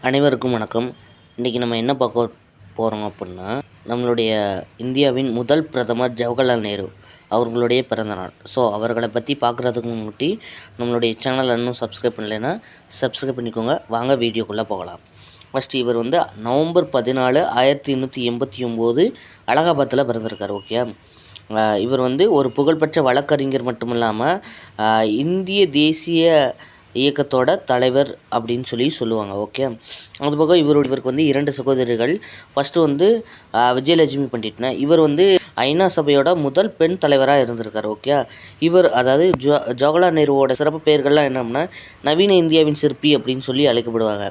அனைவருக்கும் வணக்கம். இன்றைக்கி நம்ம என்ன பார்க்க போகிறோம் அப்படின்னா, நம்மளுடைய இந்தியாவின் முதல் பிரதமர் ஜவஹர்லால் நேரு அவர்களுடைய பிறந்தநாள். ஸோ அவர்களை பற்றி பார்க்குறதுக்கு முன்னாடி நம்மளுடைய சேனலை இன்னும் சப்ஸ்கிரைப் பண்ணலைன்னா சப்ஸ்கிரைப் பண்ணிக்கோங்க. வாங்க வீடியோக்குள்ளே போகலாம். ஃபஸ்ட்டு இவர் நவம்பர் 14, 1889 அலகாபாத்தில் பிறந்திருக்கார். ஓகே, இவர் ஒரு புகழ்பெற்ற வழக்கறிஞர் மட்டும் இல்லாமல் இந்திய தேசிய இயக்கத்தோட தலைவர் அப்படின்னு சொல்லுவாங்க. ஓகே, அதுபோக இவருக்கு 2 சகோதரிகள். ஃபஸ்ட்டு விஜயலட்சுமி பண்டிட்னா இவர் ஐநா சபையோட முதல் பெண் தலைவராக இருந்திருக்கார். ஓகே, இவர் அதாவது ஜவஹர்லால் நேருவோட சிறப்பு பெயர்கள்லாம் என்னன்னா நவீன இந்தியாவின் சிற்பி அப்படின்னு சொல்லி அழைக்கப்படுவாங்க.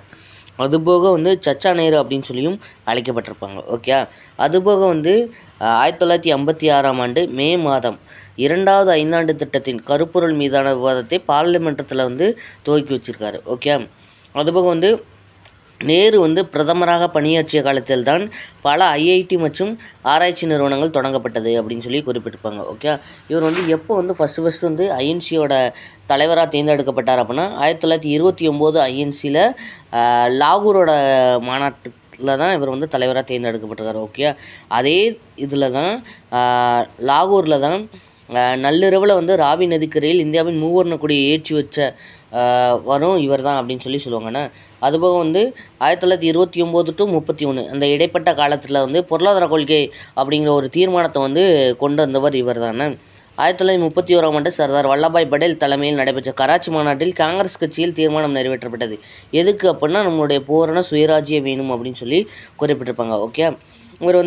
அதுபோக சச்சா நேரு அப்படின்னு சொல்லியும் அழைக்கப்பட்டிருப்பாங்க. ஓகே, அதுபோக 1956ஆம் ஆண்டு மே மாதம் 2வது ஐந்தாண்டு திட்டத்தின் கருப்பொருள் மீதான விவாதத்தை பார்லிமெண்டத்தில் துவக்கி வச்சுருக்காரு. ஓகே, அதுபோக நேரு பிரதமராக பணியாற்றிய காலத்தில் தான் பல ஐஐடி மற்றும் ஆராய்ச்சி நிறுவனங்கள் தொடங்கப்பட்டது அப்படின்னு சொல்லி குறிப்பிட்டிருப்பாங்க. ஓகே, இவர் எப்போ ஃபஸ்ட்டு ஐஎன்சியோட தலைவராக தேர்ந்தெடுக்கப்பட்டார் அப்படின்னா 1929 ஐஎன்சியில் லாகூரோட மாநாட்டில் தான் இவர் தலைவராக தேர்ந்தெடுக்கப்பட்டிருக்கார். ஓகே, அதே இதில் தான் லாகூரில் தான் நள்ளிரவில் ராவி நதிக்கரையில் இந்தியாவின் மூவர்ண கொடியை ஏற்றி வச்ச இவர் தான் அப்படின்னு சொல்லுவாங்கண்ணா. அதுபோக 1929 to 31 அந்த இடைப்பட்ட காலத்தில் பொருளாதார கொள்கை அப்படிங்கிற ஒரு தீர்மானத்தை கொண்டு வந்தவர் இவர் தானே. 1931ஆம் ஆண்டு சர்தார் வல்லபாய் படேல் தலைமையில் நடைபெற்ற கராச்சி மாநாட்டில் காங்கிரஸ் கட்சியில் தீர்மானம் நிறைவேற்றப்பட்டது. எதுக்கு அப்படின்னா நம்மளுடைய பூரண சுயராஜ்யம் வேணும் அப்படின்னு சொல்லி குறிப்பிட்டிருப்பாங்க. ஓகே, இவர்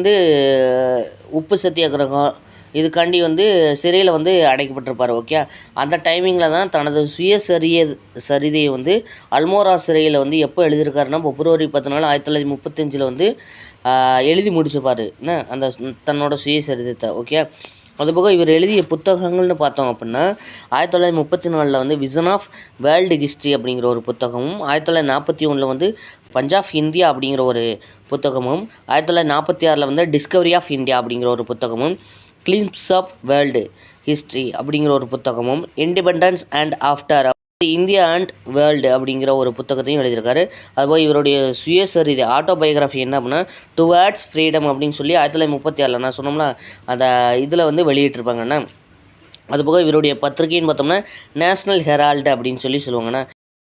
உப்பு சத்தியாகிரகம் இதுக்காண்டி சிறையில் அடைக்கப்பட்டிருப்பார். ஓகே, அந்த டைமிங்கில் தான் தனது சரிதையை அல்மோரா சிறையில் எப்போ எழுதியிருக்காருன்னா பிப்ரவரி 14, 1935 எழுதி முடிச்சிருப்பார் அந்த தன்னோட சுயசரிதத்தை. ஓகே, அதுபோக இவர் எழுதிய புத்தகங்கள்னு பார்த்தோம் அப்படின்னா 1934 விசன் ஆஃப் வேர்ல்டு ஹிஸ்ட்ரி அப்படிங்கிற ஒரு புத்தகமும், 1941 பஞ்ச் ஆஃப் இந்தியா அப்படிங்கிற ஒரு புத்தகமும், 1946 டிஸ்கவரி ஆஃப் இந்தியா அப்படிங்கிற ஒரு புத்தகமும், கிளிம்ப்ஸ் ஆஃப் வேர்ல்டு ஹிஸ்ட்ரி அப்படிங்கிற ஒரு புத்தகமும், independence and after India and world அப்படிங்கிற ஒரு புத்தகத்தையும் எழுதியிருக்காரு. அதுபோல் இவருடைய சுயசரிதை ஆட்டோபயோகிராஃபி என்ன அப்படின்னா டுவர்ட்ஸ் ஃப்ரீடம் அப்படின்னு சொல்லி 1936 நான் சொன்னோம்னா அந்த இதில் வெளியிட்டிருப்பாங்கண்ணா. அதுபோக இவருடைய பத்திரிகைன்னு பார்த்தோம்னா நேஷ்னல் ஹெரால்டு அப்படின்னு சொல்லுவாங்கண்ணா.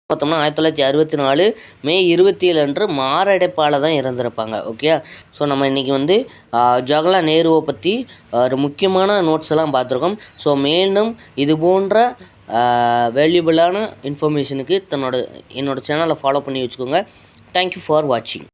பார்த்தோம்னா 1964 மே 27 அன்று மாரடைப்பால் தான் இறந்துருப்பாங்க. ஓகே, ஸோ நம்ம இன்றைக்கி ஜவஹர்லால் நேருவை பற்றி ஒரு முக்கியமான நோட்ஸ் எல்லாம் பார்த்துருக்கோம். ஸோ மேலும் இது போன்ற வேல்யூபிளான இன்ஃபர்மேஷனுக்கு என்னோட சேனலை ஃபாலோ பண்ணி வச்சுக்கோங்க. தேங்க்யூ ஃபார் வாட்சிங்.